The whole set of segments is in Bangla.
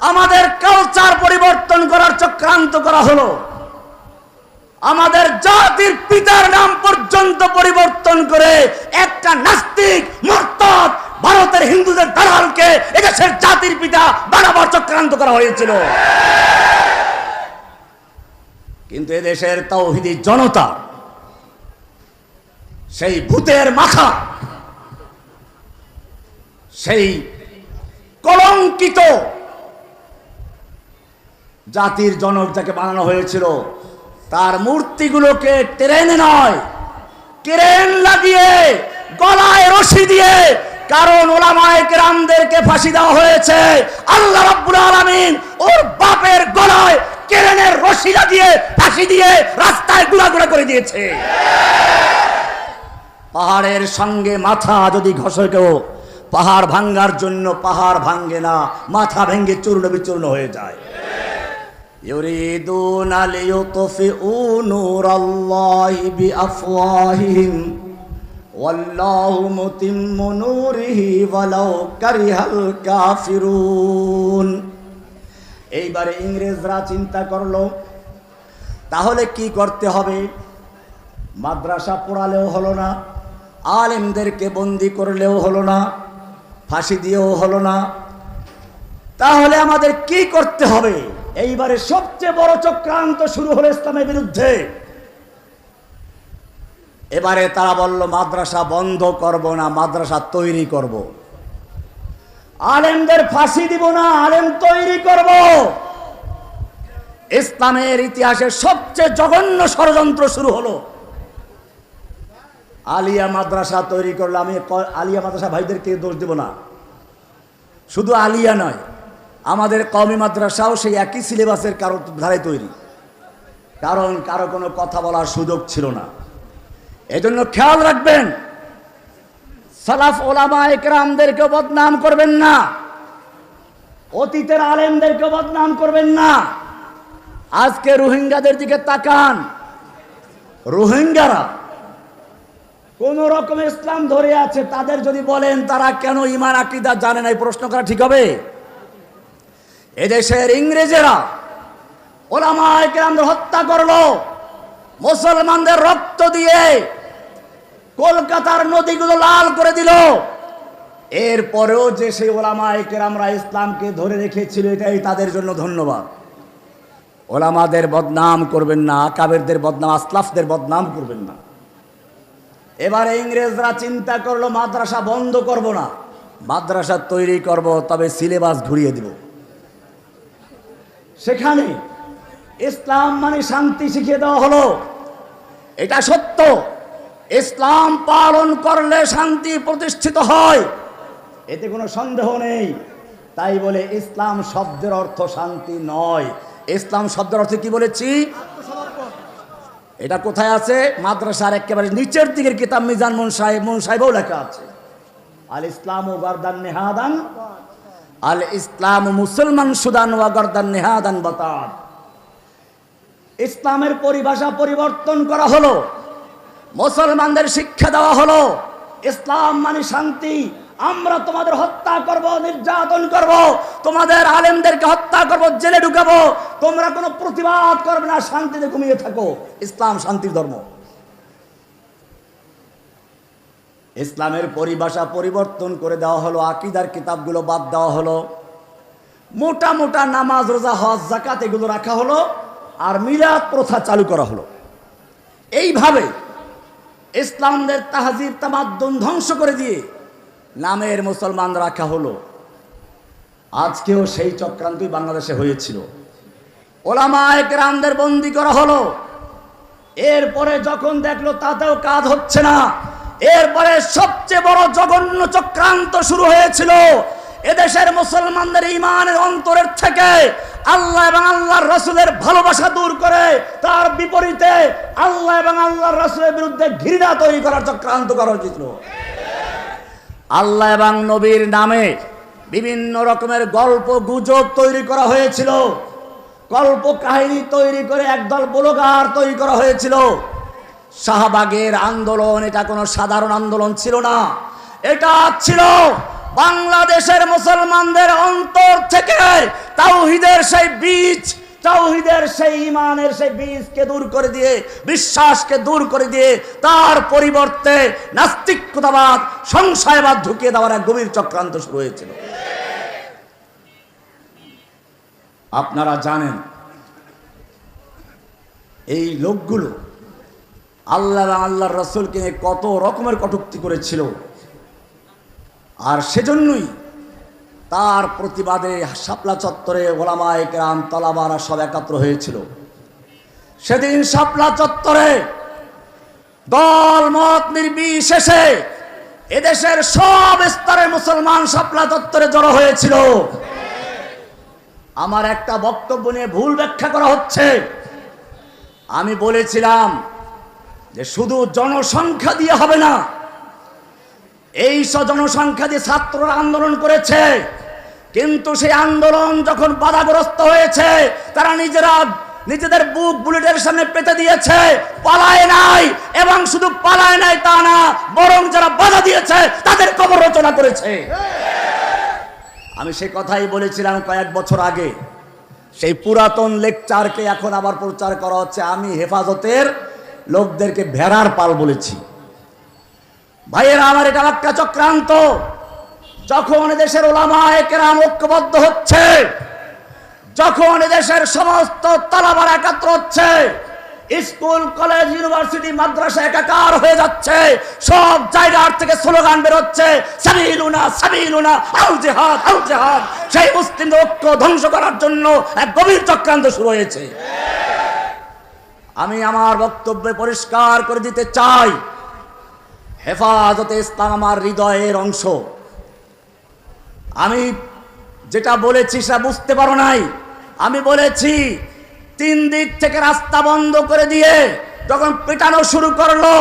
আমাদের কালচার পরিবর্তন করার চক্রান্ত করা হলো। আমাদের জাতির পিতার নাম পর্যন্ত পরিবর্তন করে একটা নাস্তিক মুরতাদ ভারতের হিন্দুদের দালালকে এদেশের জাতির পিতা বানাবার চক্রান্ত করা হয়েছিল। কিন্তু এদেশের তাওহীদি জনতা সেই ভূতের মাথা, সেই কলঙ্কিত জাতির জনক যাকে বানানো হয়েছিল, তার মূর্তিগুলোকে ট্রেনে নয়, ক্রেন লাগিয়ে গলায় রশি দিয়ে, কারণ ওলামায়ে কেরামদেরকে ফাঁসি দেওয়া হয়েছে। আল্লাহ রাব্বুল আলামিন ওর বাপের গলায় ক্রেনের রশি লাগিয়ে ফাঁসি দিয়ে রাস্তায় গুড়া করে দিয়েছে। পাহাড়ের সঙ্গে মাথা যদি ঘষে কেউ, পাহাড় ভাঙ্গার জন্য পাহাড় ভাঙ্গে না, মাথা ভেঙে চূর্ণ বিচূর্ণ হয়ে যায়। ইউরিদুনা লিইউতফিউ নূরাল্লাহি বিআফওয়াহিহিম ওয়াল্লাহু মুতিম্মু নূরিহি ওয়ালাউ কারিহাল কাফিরুন। এইবারে ইংরেজরা চিন্তা করলো, তাহলে কি করতে হবে? মাদ্রাসা পোড়ালেও হলো না, আলেমদেরকে বন্দি করলেও হলো না, ফাঁসি দিয়েও হলো না, তাহলে আমাদের কি করতে হবে? এইবারে সবচেয়ে বড় চক্রান্ত শুরু হলো ইসলামের বিরুদ্ধে। এবারে তারা বলল, মাদ্রাসা বন্ধ করব না, মাদ্রাসা তৈরি করব। আলেমদের ফাঁসি দিব না, আলেম তৈরি করব। ইসলামের ইতিহাসে সবচেয়ে জঘন্য ষড়যন্ত্র শুরু হলো। আলিয়া মাদ্রাসা তৈরি করলো। আমি আলিয়া মাদ্রাসা ভাইদেরকে দোষ দেব না, শুধু আলিয়া নয়, আমাদের কওমি মাদ্রাসাও সেই একই সিলেবাসের কারো ধারে তৈরি, কারণ কারো কোনো কথা বলার সুযোগ ছিল না। এজন্য খেয়াল রাখবেন, সালাফ ওলামায়ে কেরামদেরকে বদনাম করবেন না, অতীতের আলেমদেরকে বদনাম করবেন না। আজকে রোহিঙ্গাদের দিকে তাকান, রোহিঙ্গারা কোন রকম ইসলাম ধরে আছে, তাদের যদি বলেন তারা কেন ঈমান আকীদা জানে না, এই প্রশ্ন করা ঠিক হবে? এদেশের ইংরেজেরা ওলামায়ে কেরামদের হত্যা করলো, মুসলমানদের রক্ত দিয়ে কলকাতার নদীগুলো লাল করে দিল। এরপরেও যে সেই ওলামায়ে কেরামরা ইসলামকে ধরে রেখেছিল, এটাই তাদের জন্য ধন্যবাদ। ওলামাদের বদনাম করবেন না, আকাবেরদের বদনাম, আসলাফদের বদনাম করবেন না। এবারে ইংরেজরা চিন্তা করলো, মাদ্রাসা বন্ধ করব না, মাদ্রাসা তৈরি করব, তবে সিলেবাস ঘুরিয়ে দিব। সেখানে ইসলাম মানে শান্তি শিখিয়ে দেওয়া হলো। এটা সত্য, ইসলাম পালন করলে শান্তি প্রতিষ্ঠিত হয়, এতে কোনো সন্দেহ নেই। তাই বলে ইসলাম শব্দের অর্থ শান্তি নয়। ইসলাম শব্দের অর্থ কি বলেছি? এটা কোথায় আছে? মাদ্রাসার একেবারে নিচের দিকের কিতাব মিজান মুন সাহেবও লেখা আছে, আল ইসলাম ও গর্দান নেহাদান, আল ইসলাম মুসলমান সুদান ওয়া গর্দান নেহাদান বাতাদ। ইসলামের পরিভাষা পরিবর্তন করা হলো, মুসলমানদের শিক্ষা দেওয়া হলো, ইসলাম মানে শান্তি। আমরা তোমাদের হত্যা করব, নির্যাতন করব, তোমাদের আলেমদেরকে হত্যা করব, জেলে ঢুকাবো, তোমরা কোনো প্রতিবাদ করবে না, শান্তিতে ঘুমিয়ে থাকো। ইসলাম শান্তির ধর্ম। ইসলামের পরিভাষা পরিবর্তন করে দেওয়া হলো, আকীদার কিতাবগুলো বাদ দেওয়া হলো, মোটা মোটা নামাজ, রোজা, হজ, যাকাত এগুলো রাখা হলো, আর মিলাদ প্রথা চালু করা হলো। এইভাবে ইসলামদের তাহজিব তামাদ্দুন ধ্বংস করে দিয়ে নামের মুসলমান রাখা হলো। আজকেও সেই চক্রান্তই বাংলাদেশে হয়েছিল। ওলামায়ে কেরামদের বন্দী করা হলো। এরপরে যখন দেখলো তাতেও কাজ হচ্ছে না, এরপরে সবচেয়ে বড় জঘন্য চক্রান্ত শুরু হয়েছিল। এদেশের মুসলমানদের ঈমানের অন্তরের থেকে আল্লাহ এবং আল্লাহর রাসূলের ভালোবাসা দূর করে তার বিপরীতে আল্লাহ এবং আল্লাহর রাসূলের বিরুদ্ধে ঘৃণা তৈরি করার চক্রান্ত করা হয়েছিল। আল্লাহ এবং নবীর নামে বিভিন্ন রকমের গল্প গুজব তৈরি করা হয়েছিল, গল্প কাহিনী তৈরি করে একদল ব্লগার তৈরি করা হয়েছিল। শাহবাগের আন্দোলন এটা কোনো সাধারণ আন্দোলন ছিল না, এটা ছিল বাংলাদেশের মুসলমানদের অন্তর থেকে তাওহীদের সেই বীজ, তাওহীদের সেই ঈমানের সেই বীজকে দূর করে দিয়ে, বিশ্বাসকে দূর করে দিয়ে তার পরিবর্তে নাস্তিকতাবাদ, সংশয়বাদ ঢুকিয়ে দেওয়ার এক গভীর চক্রান্ত শুরু হয়েছিল। আপনারা জানেন এই লোকগুলো আল্লাহ আল্লাহর রাসূলকে কত রকমের কটূক্তি করেছিল, আর সেজন্যই তার প্রতিবাদে শাপলা চত্বরে ওলামায়ে কেরাম, তালাবারা সব একত্র হয়েছিল। সেদিন শাপলা চত্বরে দল মত নির্বিশেষে এদেশের সব স্তরের মুসলমান শাপলা চত্বরে জড়ো হয়েছিল। আমার একটা বক্তব্য নিয়ে ভুল ব্যাখ্যা করা হচ্ছে। আমি বলেছিলাম যে শুধু জনসংখ্যা দিয়ে হবে না, এই জনসংখ্যা দিয়ে ছাত্ররা আন্দোলন করেছে, কিন্তু সেই আন্দোলন যখন বাধাগ্রস্ত হয়েছে তারা নিজেদের বুক বুলেটের সামনে পেতে দিয়েছে, পালায় নাই। এবং শুধু পালায় নাই তা না, বরং যারা বাধা দিয়েছে তাদের কবর রচনা করেছে। আমি সে কথাই বলেছিলাম কয়েক বছর আগে। সেই পুরাতন লেকচারকে এখন আবার প্রচার করা হচ্ছে। আমি হেফাজতের লোকদেরকে ভেড়ার পাল বলেছি। ভাইয়েরা আমার, এটা একটা চক্রান্ত। যখন দেশের ওলামায়ে কেরাম ঐক্যবদ্ধ হচ্ছে, যখন দেশের সমস্ত তালাবারা একত্র হচ্ছে, স্কুল কলেজ ইউনিভার্সিটি মাদ্রাসা একাকার হয়ে যাচ্ছে, সব জায়গার থেকে স্লোগান বেরোচ্ছে সাবিলুনা সাবিলুনা আল জিহাদ আল জিহাদ। সেই মুসলিমদের ঐক্য ধ্বংস করার জন্য এক গভীর চক্রান্ত শুরু হয়েছে। আমি আমার বক্তব্যে পরিষ্কার করে দিতে চাই, হেফাজতে ইসলাম আমার হৃদয়ের অংশ। আমি যেটা বলেছি সেটা বুঝতে পারো নাই। আমি বলেছি 3 দিক থেকে রাস্তা বন্ধ করে দিয়ে যখন পেটানো শুরু করলো,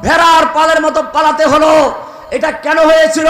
ভেড়ার পালের মতো পালাতে হলো। এটা কেন হয়েছিল?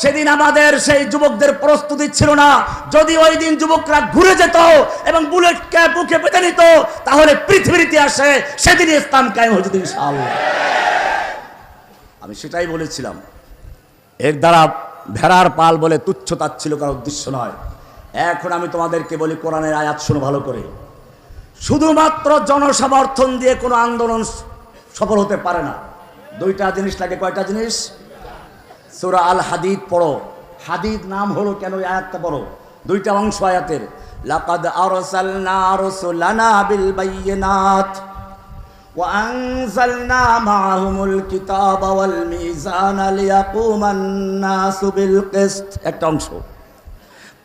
সেদিন আমাদের সেই যুবকদের প্রস্তুতি ছিল না। যদি ওই দিন যুবকরা ঘুরে যেত এবং বুলেটকে বুকে পেতে নিত, তাহলে পৃথিবীর ইতিহাসে সেদিন ইসলাম কায়েম হয়ে যেত ইনশাআল্লাহ। আমি সেটাই বলেছিলাম। এর দ্বারা ভেড়ার পাল বলে তুচ্ছ তাচ্ছিল্য করার উদ্দেশ্য নয়। এখন আমি তোমাদেরকে বলি, কোরআনের আয়াত শোনো ভালো করে। শুধুমাত্র জনসমর্থন দিয়ে কোনো আন্দোলন সফল হতে পারে না। 2টা জিনিস লাগে। কয়টা জিনিস? সূরা আল হাদিদ পড়ো। হাদিদ নাম হলো কেন? আয়াতটা পড়ো, 2টা অংশ আয়াতের। লাকাদ আরসালনা রাসূলানা বিল বাইয়িনাত ওয়া আনজালনা মাআহুমুল কিতাবা ওয়াল মিজানা লিয়াকুমান নাসু বিল কিসত, একটা অংশ।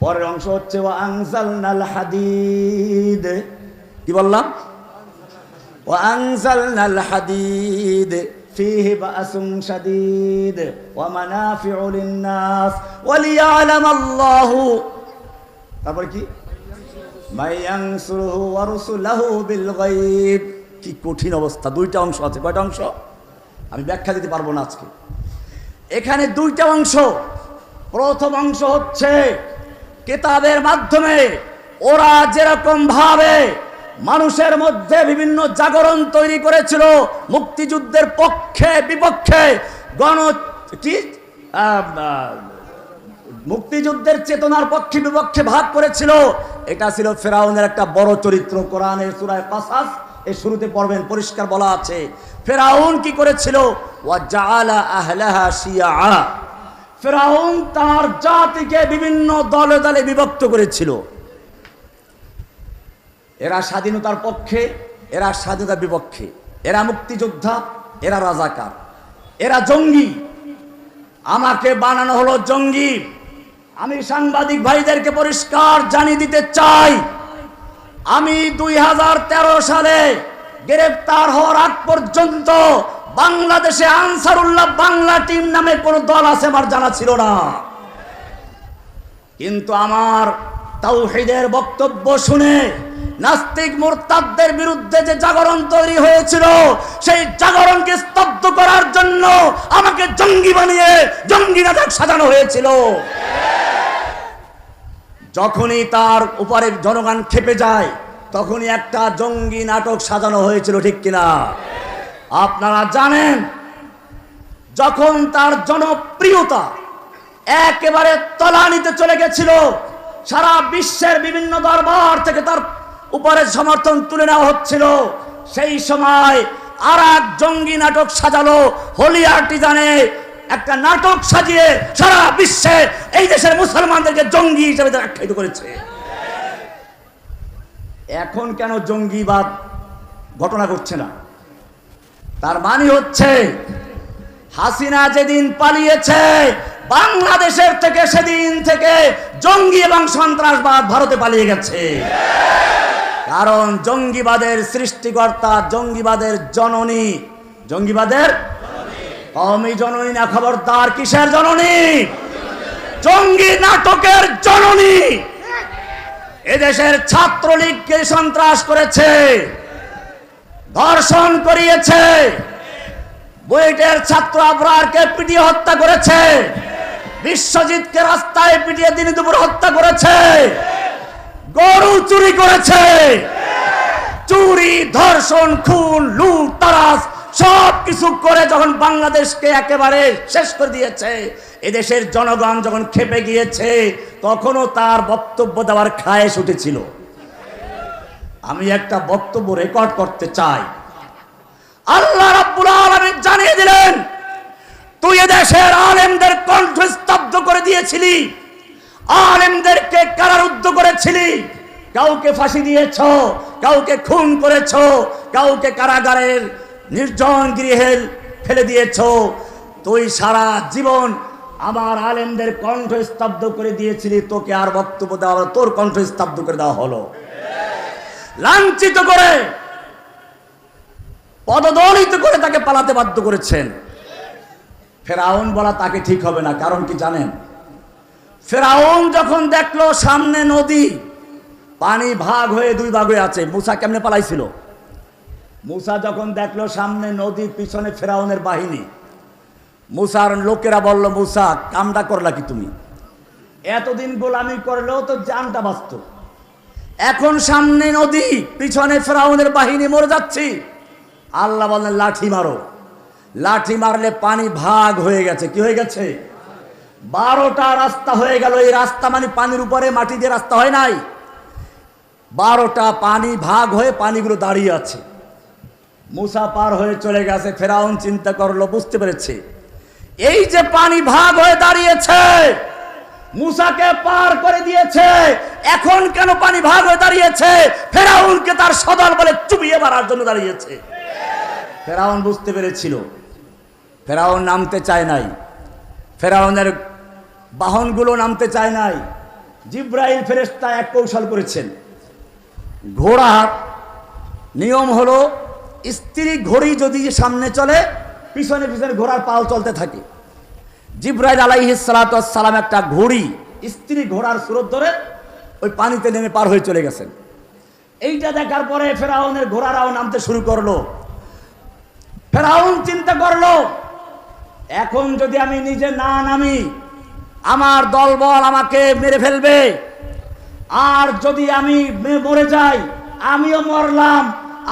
পরের অংশ হচ্ছে ওয়া আনজালনাল হাদিদ। কি বললাম? ওয়া আনজালনাল হাদিদ ফীহি বাসুন শাদীদ ওয়া মানাফিউ লিন-নাস ওয়া লিয়া'লামাল্লাহু, তারপর কি, মাইয়ানসুরুহু ওয়া রাসূলুহু বিল গায়ব। কি কঠিন অবস্থা। 2টা অংশ আছে। কয়টা অংশ? আমি ব্যাখ্যা দিতে পারবো না আজকে। এখানে 2টা অংশ। প্রথম অংশ হচ্ছে কিতাবের মাধ্যমে ওরা যেরকম ভাবে মানুষের মধ্যে বিভিন্ন জাগরণ তৈরি করেছিল, মুক্তিযুদ্ধের পক্ষে বিপক্ষে, মুক্তিযুদ্ধের চেতনার পক্ষে বিপক্ষে ভাগ করেছিল। এটা ছিল ফেরাউনের একটা বড় চরিত্র। কোরআনের সূরা কাসাস এর শুরুতে পড়বেন, পরিষ্কার বলা আছে ফেরাউন কি করেছিল। ওয়া জাআলা আহলাহা শিয়া, ফেরাউন তার জাতিকে বিভিন্ন দলে দলে বিভক্ত করেছিল। এরা স্বাধীনতার পক্ষে, এরা স্বাধীনতার বিপক্ষে, এরা মুক্তিযোদ্ধা, এরা রাজাকার, এরা জঙ্গি। আমাকে বানানো হলো জঙ্গি। আমি সাংবাদিক ভাইদেরকে পরিষ্কার জানিয়ে দিতে চাই, আমি 2013 সালে গ্রেফতার হওয়ার আগ পর্যন্ত বাংলাদেশে আনসারুল্লাহ বাংলা টিম নামে কোন দল আছে আমার জানা ছিল না। কিন্তু আমার তাওহীদের বক্তব্য শুনে নাস্তিক মুরতাদদের বিরুদ্ধে যে জাগরণ তৈরি হয়েছিল, সেই জাগরণকে স্তব্ধ করার জন্য আমাকে জঙ্গি বানিয়ে জঙ্গি নাটক সাজানো হয়েছিল। যখনই তার উপরে জনগণ খেপে যায়, তখনই একটা জঙ্গি নাটক সাজানো হয়েছিল, ঠিক কিনা? আপনারা জানেন, যখন তার জনপ্রিয়তা একেবারে তলানিতে চলে গেছিল, সারা বিশ্বের বিভিন্ন দরবার থেকে তার উপরে সমর্থন তুলে নেওয়া হচ্ছিল। সেই সময় আর এক জঙ্গি নাটক সাজালো, হোলি আর্টিজানে একটা নাটক সাজিয়ে সারা বিশ্বে এই দেশের মুসলমানদেরকে জঙ্গি হিসেবে আখ্যায়িত করেছে। এখন কেন জঙ্গিবাদ ঘটনা ঘটছে না? তার মানে হচ্ছে হাসিনা যেদিন পালিয়েছে বাংলাদেশের থেকে, সেদিন থেকে জঙ্গি এবং সন্ত্রাসবাদ ভারতে পালিয়ে গেছে। কারণ জঙ্গিবাদের সৃষ্টিকর্তা, জঙ্গিবাদের জননী, জঙ্গিবাদের কওমি জননী না, খবরদার। কিসের জননী? জঙ্গি নাটকের জননী। এদেশের ছাত্রলীগকে সন্ত্রাস করেছে, ধর্ষণ করিয়েছে, বুয়েটের ছাত্র আবরারকে পিটিয়ে হত্যা করেছে, বিশ্বজিৎকে রাস্তায় পিটিয়ে দিনে দুপুর হত্যা করেছে, গরু চুরি করেছে, চুরি, ধর্ষণ, খুন, লুট, তারাস সব কিছু করে যখন বাংলাদেশকে একেবারে শেষ করে দিয়েছে, এদেশের জনগণ যখন খেপে গিয়েছে, তখনও তার বক্তব্য দেওয়ার খায়েশ উঠেছিল। আমি একটা বক্তব্য রেকর্ড করতে চাই। আল্লাহ রাব্বুল আলামিন জানিয়ে দিলেন, তুই এদেশের আলেমদের কণ্ঠ স্তব্ধ করে দিয়েছিলি, আলেমদেরকে কারারুদ্ধ করেছিলি, কাউকে ফাঁসি দিয়েছ, কাউকে খুন করেছ, কাউকে কারাগারের নির্জন গৃহে ফেলে দিয়েছ। তুই সারা জীবন আমার আলেমদের কণ্ঠ স্তব্ধ করে দিয়েছিলি, তোকে আর বক্তব্য দেওয়া হলো, তোর কণ্ঠ স্তব্ধ করে দেওয়া হলো। লাঞ্ছিত করে, পদদলিত করে তাকে পালাতে বাধ্য করেছেন। ফেরাউন বলা তাকে ঠিক হবে না। কারণ কি জানেন? ফেরাউন যখন দেখলো সামনে নদী, পানি ভাগ হয়ে দুই ভাগ হয়ে আছে, মুসা কেমনে পালাইছিল? মুসা যখন দেখলো সামনে নদী, পিছনে ফেরাউনের বাহিনী, মুসার লোকেরা বলল, মুসা কামটা করলা কি তুমি? এতদিন গোলামি করলেও তো জানটা বাঁচত, এখন সামনে নদী, পিছনে ফেরাউনের বাহিনী, মরে যাচ্ছি। আল্লাহ বললেন, লাঠি মারো। লাঠি মারলে পানি ভাগ হয়ে গেছে। কি হয়ে গেছে? 12টা রাস্তা হয়ে গেল। এই রাস্তা মানে পানির উপরে মাটি দিয়ে রাস্তা হয় নাই, 12টা পানি ভাগ হয়ে পানিগুলো দাঁড়িয়ে আছে। মুসা পার হয়ে চলে গেছে। ফেরাউন চিন্তা করলো, বুঝতে পেরেছে এই যে পানি ভাগ হয়ে দাঁড়িয়েছে, মুসাকে পার করে দিয়েছে, এখন কেন পানি ভাগ হয়ে দাঁড়িয়েছে? ফেরাউনকে তার সদল বলে চুবিয়ে মারার জন্য দাঁড়িয়েছে। ফেরাউন বুঝতে পেরেছিল। ফেরাউন নামতে চায় নাই, ফেরাউনের বাহনগুলো নামতে চায় নাই। জিব্রাইল ফেরেশতা এক কৌশল করেছেন। ঘোড়ার নিয়ম হলো, স্ত্রী ঘড়ি যদি সামনে চলে, পিছনে পিছনে ঘোড়ার পাল চলতে থাকে। জিব্রাইল আলাইহিস সালাতু ওয়াস সালাম একটা ঘড়ি, স্ত্রী ঘোড়ার সুরত ধরে ওই পানিতে নেমে পার হয়ে চলে গেছেন। এইটা দেখার পরে ফেরাউনের ঘোড়ারাও নামতে শুরু করলো। ফেরাউন চিন্তা করলো, এখন যদি আমি নিজে না নামি, আমার দলবল আমাকে মেরে ফেলবে, আর যদি আমি মরে যাই, আমিও মরলাম,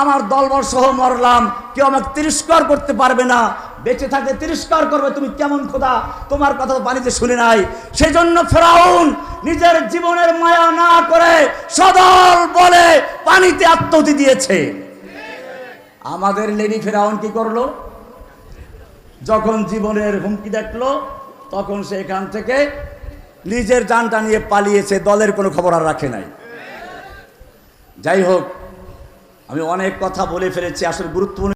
আমার দলবল সহ মরলাম, কেউ আমাকে তিরস্কার করতে পারবে না, বেঁচে থাকতে তিরস্কার করবে, তুমি কেমন খোদা, তোমার কথা তো পানিতে শুনে নাই। সেই জন্য ফেরাউন নিজের জীবনের মায়া না করে সদল বলে পানিতে আত্মাহুতি দিয়েছে। আমাদের লেডি ফেরাউন কি করলো? যখন জীবনের হুমকি দেখলো, তখন সে এখান থেকে নিজের জানটা নিয়ে পালিয়েছে, দলের কোনো খবর আর রাখে নাই। যাই হোক, আমি অনেক কথা বলে ফেলেছি, আসলে গুরুত্বপূর্ণ